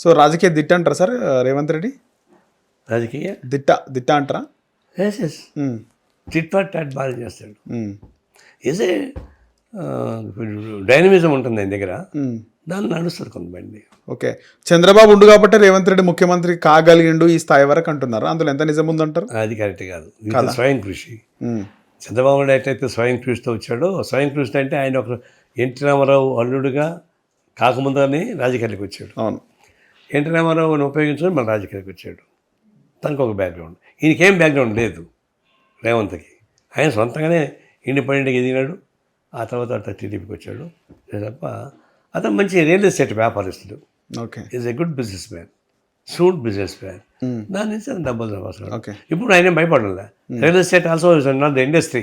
So రాజకీయ దిట్ట అంటారా సార్ రేవంత్ రెడ్డి? రాజకీయ దిట్ట అంటారా? ఎస్ టిట్ ఫర్ టాట్ బాగా చేస్తాడు. ఏసే డైనమిజం ఉంటుంది ఆయన దగ్గర, దాన్ని నడుస్తుంది కొంతమంది. ఓకే, చంద్రబాబు ఉండు కాబట్టి రేవంత్ రెడ్డి ముఖ్యమంత్రి కాగలిగిండు ఈ స్థాయి వరకు అంటున్నారు. అందులో ఎంత నిజం ఉందంటారు? అది కరెక్ట్ కాదు, ఇది స్వయం కృషి. చంద్రబాబు నాయుడు ఎట్లయితే స్వయం కృషితో వచ్చాడో, స్వయం కృషి అంటే ఆయన ఒక ఎన్టీ రామారావు అల్లుడుగా కాకముందని రాజకీయాలకు వచ్చాడు. అవును, ఎన్టీ రామారావుని ఉపయోగించుకొని మన రాజకీయాలకు వచ్చాడు. తనకు ఒక బ్యాక్గ్రౌండ్, ఈయనకేం బ్యాక్గ్రౌండ్ లేదు రేవంత్కి. ఆయన సొంతంగానే ఇండిపెండెంట్గా ఎదిగినాడు. ఆ తర్వాత అట్లా టీడీపీకి వచ్చాడు తప్ప అతను మంచి రియల్ ఎస్టేట్ వ్యాపారస్తుడు. Okay, is a good business man, shoot business man. దాని నుంచి అతను డబ్బులు సంపాదిస్తాడు. ఓకే, ఇప్పుడు ఆయన భయపడాలి. Real estate also is not the industry,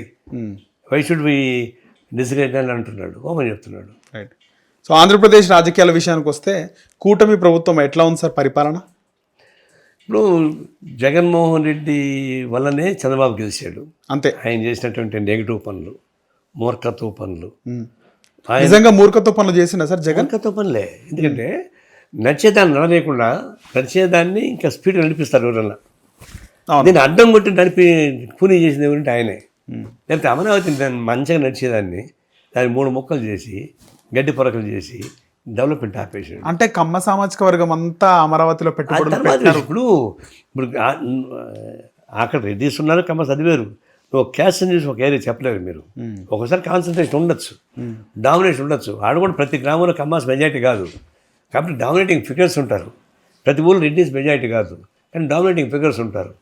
why should be degrade అని అంటున్నాడు, ఓమని చెప్తున్నాడు. రైట్. సో ఆంధ్రప్రదేశ్ రాజకీయాల విషయానికి వస్తే కూటమి ప్రభుత్వం ఎట్లా ఉంది సార్ పరిపాలన? ఇప్పుడు జగన్మోహన్ రెడ్డి వల్లనే చంద్రబాబు గెలిచాడు. అంతే, ఆయన చేసినటువంటి నెగిటివ్ పనులు, మూర్ఖత్వ పనులు, నిజంగా మూర్ఖత్వ పనులు చేసిన సార్ జగన్. మూర్ఖత్వ పనులే. ఎందుకంటే నడిచేదాన్ని నడలేకుండా నడిచేదాన్ని ఇంకా స్పీడ్గా నడిపిస్తారు ఎవరన్నా. దీన్ని అడ్డం కొట్టి నడిపి కూనీ చేసింది ఎవరంటే ఆయనే. లేకపోతే అమరావతి దాన్ని మంచిగా నడిచేదాన్ని దాన్ని 3 ముక్కలు చేసి గడ్డి పొరకలు చేసి డెవలప్మెంట్ ఆపేసాడు. అంటే కమ్మ సామాజిక వర్గం అంతా అమరావతిలో పెట్టుబడులు. ఇప్పుడు అక్కడ రెడ్డిస్ ఉన్నారు, కమ్మ చదివారు. నువ్వు క్యాస్ట్ చూసి ఒక ఏరియా చెప్పలేరు మీరు. ఒకసారి కాన్సన్ట్రేషన్ ఉండొచ్చు, డామినేషన్ ఉండొచ్చు. ఆడ కూడా ప్రతి గ్రామంలో కమ్మాస్ మెజారిటీ కాదు కాబట్టి డామినేటింగ్ ఫిగర్స్ ఉంటారు. ప్రతి ఊళ్ళో రెడ్డిస్ మెజారిటీ కాదు కానీ డామినేటింగ్ ఫిగర్స్ ఉంటారు.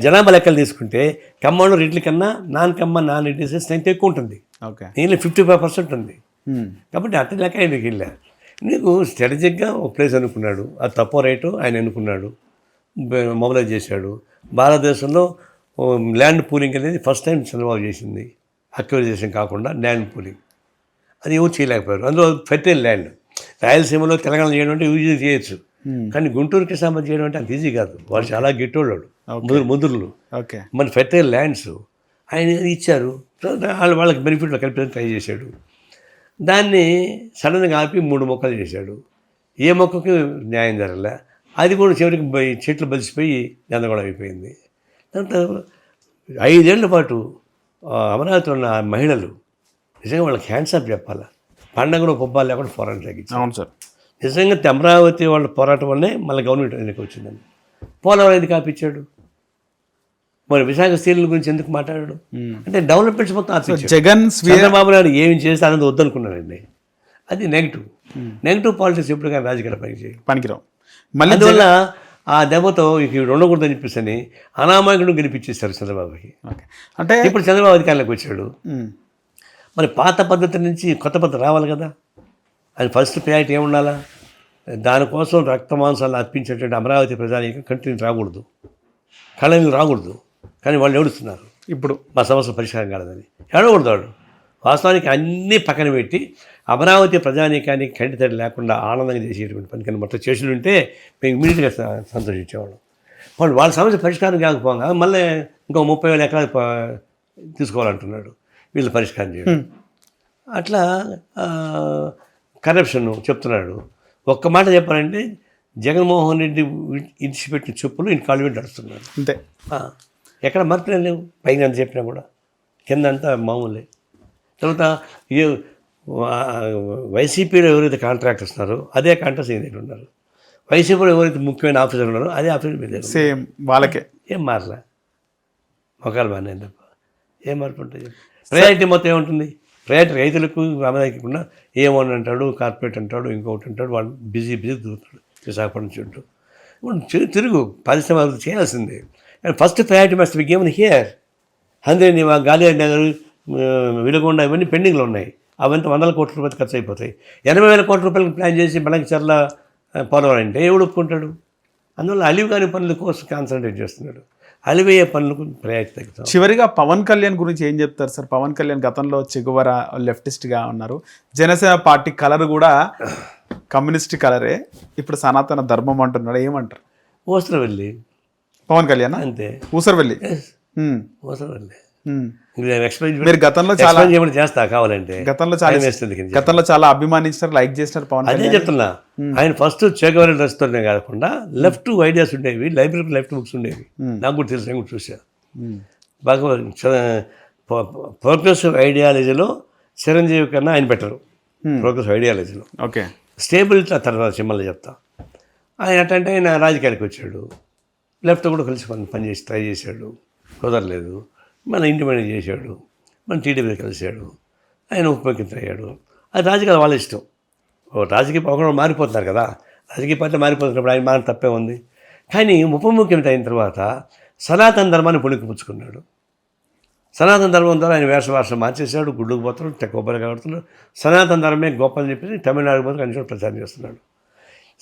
జనాభా లెక్కలు తీసుకుంటే కమ్మలో రెడ్ల కన్నా నాన్ రెడ్డిస్ స్ట్రెంత్ ఎక్కువ ఉంటుంది. ఓకే, దీనిలో 55% ఉంది. కాబట్టి అట్లా లెక్క ఆయనకి వెళ్ళా. నీకు స్ట్రాటజిక్గా ఒక ప్లేస్ అనుకున్నాడు, అది తప్పో రైటు ఆయన అనుకున్నాడు, మొబిలైజ్ చేశాడు. భారతదేశంలో ల్యాండ్ పూలింగ్ అనేది ఫస్ట్ టైం చంద్రబాబు చేసింది. అక్విజిషన్ కాకుండా ల్యాండ్ పూలింగ్ అది ఎవరు చేయలేకపోయారు. అందులో ఫెర్టైల్ ల్యాండ్. రాయలసీమలో తెలంగాణ చేయడం అంటే ఈజీ చేయొచ్చు, కానీ గుంటూరుకి సంబంధించి చేయడం అంటే అంత ఈజీ కాదు. వాళ్ళు చాలా గిట్టోళ్ళు, ముదురులు. ఓకే, మన ఫెర్టైల్ ల్యాండ్స్ ఆయన ఇచ్చారు. వాళ్ళకి బెనిఫిట్లో కలిపి ట్రై చేశాడు. దాన్ని సడన్గా ఆపి 3 మొక్కలు చేశాడు. ఏ మొక్కకి న్యాయం జరగలే. అది కూడా చివరికి చెట్లు బలిసిపోయి గందరగోళం అయిపోయింది. దాంతో 5 ఏళ్ల పాటు అమరావతిలో ఉన్న మహిళలు నిజంగా వాళ్ళకి హ్యాండ్స్ అప్ చెప్పాలా. పండగలో పొబ్బాలు లేకుండా పోరాటం తగ్గించారు. అవును సార్, నిజంగా అమరావతి వాళ్ళ పోరాటం వల్లనే మళ్ళీ గవర్నమెంట్ ఎందుకు వచ్చిందని. పోలవరం ఎందుకు ఆపించాడు? మరి విశాఖ స్త్రీల గురించి ఎందుకు మాట్లాడాడు? అంటే డెవలప్మెంట్స్ మొత్తం ఆపించాడు. జగన్ చంద్రబాబు నాయుడు ఏమి చేస్తే అనేది వద్దనుకున్నాడండి. అది నెగిటివ్ పాలిటిక్స్ ఎప్పుడు కానీ రాజకీయాల పనికిరావు. మళ్ళీ అందువల్ల ఆ దెబ్బతో ఇక ఉండకూడదని చెప్పేసి అనామకుడు గెలిపించేశారు చంద్రబాబుకి. అంటే ఇప్పుడు చంద్రబాబు అధికారంలోకి వచ్చాడు. మరి పాత పద్ధతి నుంచి కొత్త పద్ధతి రావాలి కదా. అది ఫస్ట్ ప్రయారిటీ ఏముండాలా? దానికోసం రక్త మాంసాలు అర్పించేటువంటి అమరావతి ప్రజానికి కంటిన్యూ రాకూడదు, కళలు రాకూడదు. కానీ వాళ్ళు ఏడుస్తున్నారు ఇప్పుడు మా సమస్య పరిష్కారం కాలేదని. ఏడకూడదు వాడు. వాస్తవానికి అన్నీ పక్కన పెట్టి అమరావతి ప్రజానీకానికి కంటితడి లేకుండా ఆనందంగా చేసేటువంటి పనికన్నా మొత్తం చేసి ఉంటే మేము ఇమీడియట్గా సంతోషించేవాళ్ళం. వాళ్ళ సమస్య పరిష్కారం కాకపోగా మళ్ళీ ఇంకో 30,000 ఎకరాలు తీసుకోవాలంటున్నాడు. వీళ్ళు పరిష్కారం చేయడం అట్లా కరప్షన్ చెప్తున్నాడు. ఒక్క మాట చెప్పాలంటే జగన్మోహన్ రెడ్డి ఇడిచిపెట్టిన చెప్పులు ఇంటి కాళ్ళు పెట్టి నడుస్తున్నాడు అంతే. ఎక్కడ మార్పులే లేవు. పైన అంత చెప్పినా కూడా కింద అంతా మామూలే. తర్వాత వైసీపీలో ఎవరైతే కాంట్రాక్ట్ వస్తున్నారో అదే కాంట్రాక్ట్ ఏదైతే ఉన్నారు. వైసీపీలో ఎవరైతే ముఖ్యమైన ఆఫీసర్ ఉన్నారో అదే ఆఫీసర్ మీద సేమ్ వాళ్ళకే. ఏం మారలే, మొక్కలు బాగానే తప్ప ఏం మార్పు ఉంటుంది? ప్రయారిటీ మొత్తం ఏముంటుంది? ప్రయారిటీ రైతులకు రామదాయకుండా ఏమని అంటాడు, కార్పొరేట్ అంటాడు, ఇంకొకటి అంటాడు. వాళ్ళు బిజీ తిరుగుతాడు విశాఖపట్నం చుట్టూ. తిరుగు పరిశ్రమ చేయాల్సిందే. First priority must be given here. అందుకని గాలియర్ నగర్, విలుగొండ ఇవన్నీ పెండింగ్లో ఉన్నాయి. అవంతా 100 కోట్ల రూపాయలు ఖర్చు అయిపోతాయి. 80,000 కోట్ల రూపాయలకు ప్లాన్ చేసి మనకి చర్ల పోలవరం అంటే ఎవడు ఒప్పుకుంటాడు? అందువల్ల అలివి కాని పనుల కోసం కాన్సన్ట్రేట్ చేస్తున్నాడు. అలివయ్యే పనులకు ప్రయారిటీ తగ్గుతాం. చివరిగా పవన్ కళ్యాణ్ గురించి ఏం చెప్తారు సార్? పవన్ కళ్యాణ్ గతంలో చెగువర లెఫ్టిస్ట్గా ఉన్నారు. జనసేన పార్టీ కలర్ కూడా కమ్యూనిస్ట్ కలరే, ఇప్పుడు సనాతన ధర్మం అంటున్నాడు. ఏమంటారు? ఊసరవెల్లి పవన్ కళ్యాణ్ అంతే. ఊసరవెల్లి ఊసరవెల్లి మీరు గతంలో చాలా చేయమని చేస్తా కావాలంటే గతంలో చాలా టైం వేస్తుంది కింద. గతంలో చాలా అభిమానించారు, లైక్ చేసినారు పవన్ అదే కళ్యాణ్. చెప్తున్నా, ఆయన ఫస్ట్ చేకవరి డ్రెస్తోనే కాకుండా లెఫ్ట్ ఐడియాస్ ఉండేవి, లైబ్రరీ లెఫ్ట్ బుక్స్ ఉండేవి, నాకు కూడా తెలుసు, నేను కూడా చూసాను బాగా. ప్రోగ్రెసివ్ ఐడియాలజీలో చిరంజీవి కన్నా ఆయన బెటరు. ప్రోగ్రెసివ్ ఐడియాలజీలో ఓకే. స్టేబిలిటీ తర్వాత సినిమాలో చెప్తా. ఆయన అంటే ఆయన రాజకీయానికి వచ్చాడు, లెఫ్ట్ కూడా కలిసి పనిచేసి ట్రై చేశాడు, కుదరలేదు. మన ఇండిపెండెంట్ చేశాడు, మన టీడీపీ కలిశాడు, ఆయన ఉప ముఖ్యమంత్రి అయ్యాడు. అది రాజకీయాలు వాళ్ళ ఇష్టం. రాజకీయ పక్షంలో మారిపోతున్నారు కదా, రాజకీయ పార్టీ మారిపోతున్నప్పుడు ఆయన మారిన తప్పే ఉంది. కానీ ఉప ముఖ్యమంత్రి అయిన తర్వాత సనాతన ధర్మాన్ని పుణికిపుచ్చుకున్నాడు. సనాతన ధర్మం ద్వారా ఆయన వేష మార్చేశాడు, గుడ్డుకు పోతున్నాడు, కొబ్బరి కడుతున్నాడు. సనాతన ధర్మమే గొప్ప అని చెప్పేసి తమిళనాడు పోతే అన్ని చోట్ల ప్రచారం చేస్తున్నాడు.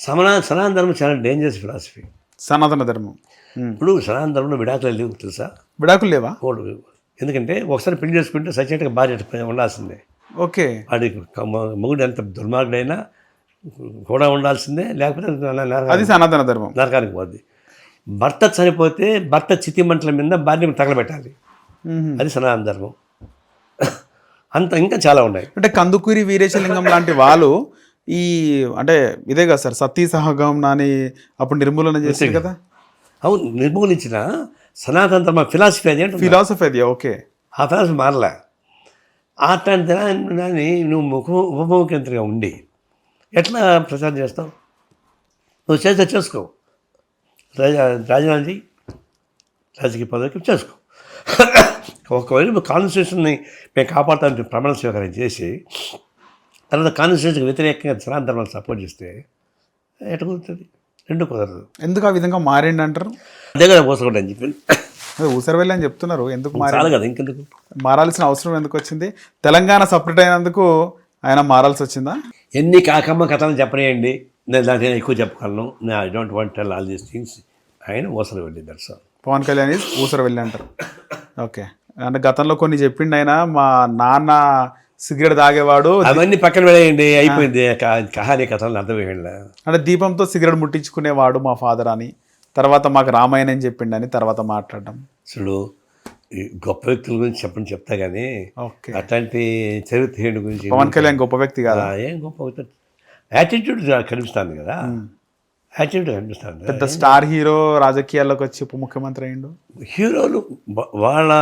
సనాతన ధర్మం చాలా డేంజరస్ ఫిలాసఫీ. సనాతన ధర్మం ఇప్పుడు సనాతన ధర్మంలో విడాకులు లేవు తెలుసా? విడాకులు లేవా? ఎందుకంటే ఒకసారి పెళ్లి చేసుకుంటే సచినట్టుగా భార్య ఉండాల్సిందే. ఓకే. వాడికి మొగుడు ఎంత దుర్మార్గుడైనా కూడా ఉండాల్సిందే, లేకపోతే అది సనాతన ధర్మం, నరకానికి పోద్ది. భర్త చనిపోతే భర్త చితి మంటల మీద భార్యను తగలబెట్టాలి, అది సనాతన ధర్మం. అంత ఇంకా చాలా ఉన్నాయి. అంటే కందుకూరి వీరేశలింగం లాంటి వాళ్ళు ఈ అంటే ఇదే కదా సార్, సతీ సహగమనం అని అప్పుడు నిర్మూలన చేశారు కదా. అవును, నిర్మూలించిన సనాతన ధర్మ ఫిలాసఫీ అది అంటే ఫిలాసఫీ అది. ఓకే. ఆ ఫిలాసఫీ మారలే. అట్లాంటి దాన్ని నువ్వు ఉప ముఖ్యమంత్రిగా ఉండి ఎట్లా ప్రచారం చేస్తావు? నువ్వు చేస్తే చేసుకో, రాజీనామా చేయి, రాజకీయ పదవికి చేసుకో. ఒకవేళ నువ్వు కాన్స్టిట్యూషన్ని మేము కాపాడుతామని ప్రమాణ స్వీకారం చేసి తర్వాత కాన్స్టిట్యూషన్కి వ్యతిరేకంగా సనాతన ధర్మాన్ని సపోర్ట్ చేస్తే ఎట్లా కుదురుతుంది? రెండు కుదరదు. ఎందుకు ఆ విధంగా మారిండి అంటారు? అదే కదా పోసకుండా అని చెప్పి అదే ఊసర వెళ్ళి అని చెప్తున్నారు. ఎందుకు చాలు కదా, ఇంకెందుకు మారాల్సిన అవసరం ఎందుకు వచ్చింది? తెలంగాణ సపరేట్ అయినందుకు ఆయన మారాల్సి వచ్చిందా? ఎన్ని కాకమ్మ కథలు చెప్పనేయండి, నేను దాంట్లో ఎక్కువ చెప్పగలను. I don't want tell all these things. ఆయన ఊసర వెళ్ళి దట్స్ ఆల్. పవన్ కళ్యాణ్ ఊసర వెళ్ళి అంటారు. ఓకే. అంటే గతంలో కొన్ని చెప్పిండు ఆయన, మా నాన్న సిగరెట్ తాగేవాడు, అవన్నీ పక్కన వెళ్ళేయండి, అయిపోయింది కహానీ కథలు అర్థమయ్యండి. అంటే దీపంతో సిగరెట్ ముట్టించుకునేవాడు మా ఫాదర్ అని, తర్వాత మాకు రామాయణం చెప్పిండు అని తర్వాత మాట్లాడడం. చూడు, ఈ గొప్ప వ్యక్తుల గురించి చెప్తా కానీ ఓకే, అట్లాంటి చరిత్ర గురించి పవన్ కళ్యాణ్ గొప్ప వ్యక్తి కాదా? ఏం గొప్ప వ్యక్తి? యాటిట్యూడ్ కనిపిస్తుంది కదా, యాటిట్యూడ్ కనిపిస్తుంది. పెద్ద స్టార్ హీరో రాజకీయాల్లోకి వచ్చి ఉప ముఖ్యమంత్రి అయ్యిండు. హీరోలు వాళ్ళ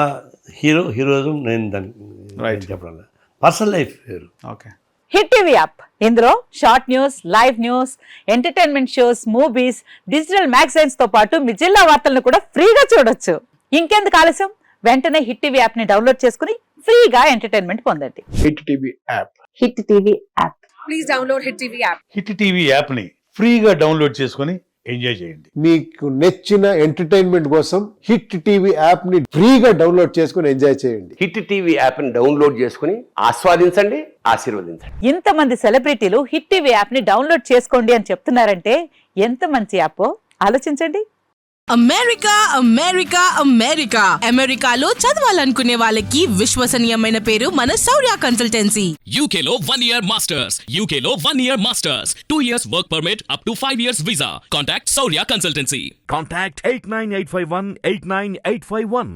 హీరోయిజం నేను దాన్ని చెప్పడం, పర్సనల్ లైఫ్ వేరు. ఓకే. హిట్ టీవీ యాప్, ఇందులో short news, live news, entertainment shows, movies, digital magazines తో పాటు మీ జిల్లా వార్తలను కూడా ఫ్రీగా చూడొచ్చు. ఇంకెందుకు ఆలస్యం, వెంటనే హిట్ టీవీ యాప్ ని డౌన్లోడ్ చేసుకుని ఫ్రీగా ఎంటర్టైన్మెంట్ పొందండి. Hit TV app. Hit TV app. Please download hit TV app. Hit TV యాప్ని ఫ్రీగా డౌన్లోడ్ చేసుకొని ఎంజాయ్ చేయండి. మీకు నచ్చిన ఎంటర్టైన్మెంట్ కోసం హిట్ టీవీ యాప్ ని ఫ్రీగా డౌన్లోడ్ చేసుకుని ఎంజాయ్ చేయండి. హిట్ టీవీ యాప్ని డౌన్లోడ్ చేసుకుని ఆస్వాదించండి, ఆశీర్వదించండి. ఇంతమంది సెలబ్రిటీలు హిట్ టీవీ యాప్ ని డౌన్లోడ్ చేసుకోండి అని చెప్తున్నారంటే ఎంత మంచి యాప్ ఆలోచించండి. అమెరికా అమెరికా అమెరికా అమెరికాలో చదవాలనుకునే వాళ్ళకి విశ్వసనీయమైన పేరు మన శౌర్య కన్సల్టెన్సీ. UK లో 1 year masters, UK లో 1 year masters, 2 years work permit up to 5 years visa. Contact Saurya Consultancy. Contact 89851 89851.